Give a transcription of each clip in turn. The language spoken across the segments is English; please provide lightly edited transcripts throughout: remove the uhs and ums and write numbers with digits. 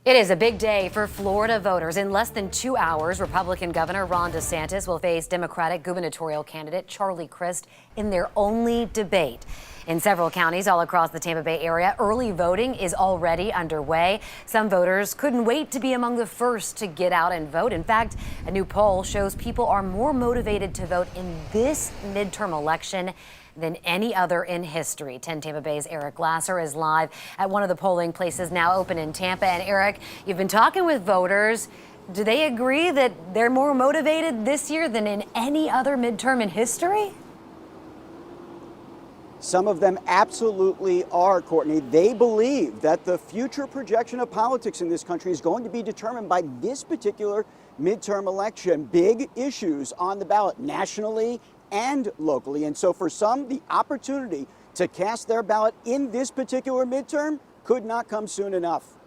It is a big day for Florida voters. In less than 2 hours, Republican Governor Ron DeSantis will face Democratic gubernatorial candidate Charlie Crist in their only debate. In several counties all across the Tampa Bay area, early voting is already underway. Some voters couldn't wait to be among the first to get out and vote. In fact, a new poll shows people are more motivated to vote in this midterm election than any other in history. 10 Tampa Bay's Eric Lasser is live at one of the polling places now open in Tampa. And Eric, you've been talking with voters. Do they agree that they're more motivated this year than in any other midterm in history? Some of them absolutely are, Courtney. They believe that the future projection of politics in this country is going to be determined by this particular midterm election. Big issues on the ballot nationally and locally. And so for some, the opportunity to cast their ballot in this particular midterm could not come soon enough.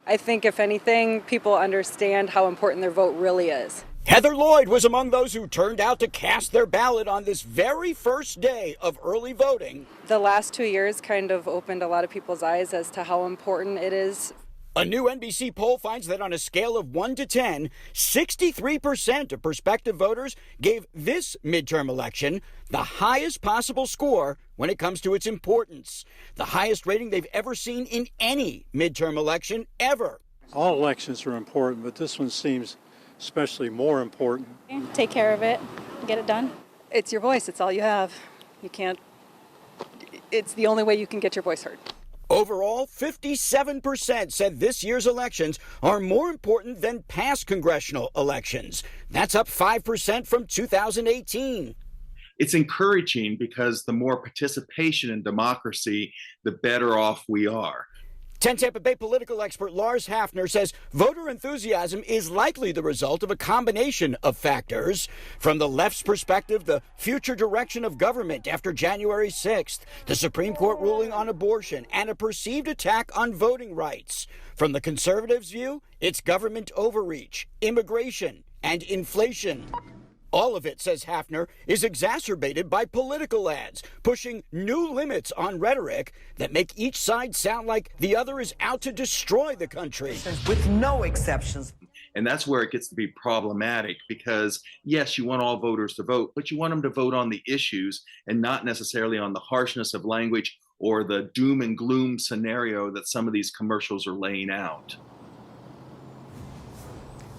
I think, if anything, people understand how important their vote really is. Heather Lloyd was among those who turned out to cast their ballot on this very first day of early voting. The last 2 years kind of opened a lot of people's eyes as to how important it is. A new NBC poll finds that on a scale of 1 to 10, 63% of prospective voters gave this midterm election the highest possible score when it comes to its importance, the highest rating they've ever seen in any midterm election ever. All elections are important, but this one seems especially more important. Take care of it, get it done. It's your voice. It's all you have. It's the only way you can get your voice heard. Overall, 57% said this year's elections are more important than past congressional elections. That's up 5% from 2018. It's encouraging because the more participation in democracy, the better off we are. 10 Tampa Bay political expert Lars Hafner says voter enthusiasm is likely the result of a combination of factors. From the left's perspective, the future direction of government after January 6th, the Supreme Court ruling on abortion, and a perceived attack on voting rights. From the conservatives' view, it's government overreach, immigration, and inflation. All of it, says Hafner, is exacerbated by political ads, pushing new limits on rhetoric that make each side sound like the other is out to destroy the country. With no exceptions. And that's where it gets to be problematic because, yes, you want all voters to vote, but you want them to vote on the issues and not necessarily on the harshness of language or the doom and gloom scenario that some of these commercials are laying out.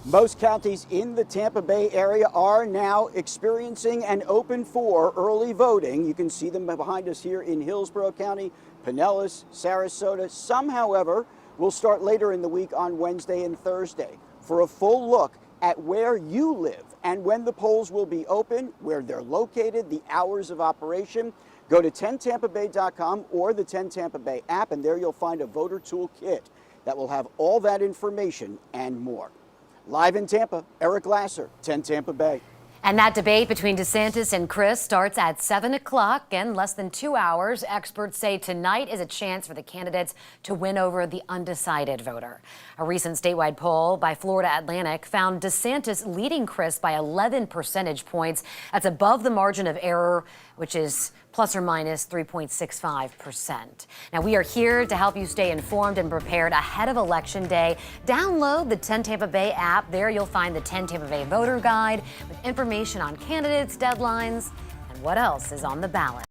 Most counties in the Tampa Bay area are now experiencing and open for early voting. You can see them behind us here in Hillsborough County, Pinellas, Sarasota. Some, however, will start later in the week on Wednesday and Thursday. For a full look at where you live and when the polls will be open, where they're located, the hours of operation, go to 10tampabay.com or the 10 Tampa Bay app, and there you'll find a voter toolkit that will have all that information and more. Live in Tampa, Eric Lasser, 10 Tampa Bay. And that debate between DeSantis and Crist starts at 7 o'clock in less than 2 hours. Experts say tonight is a chance for the candidates to win over the undecided voter. A recent statewide poll by Florida Atlantic found DeSantis leading Crist by 11 percentage points. That's above the margin of error, which is plus or minus 3.65%. Now, we are here to help you stay informed and prepared ahead of Election Day. Download the 10 Tampa Bay app. There you'll find the 10 Tampa Bay voter guide with information on candidates, deadlines, and what else is on the ballot.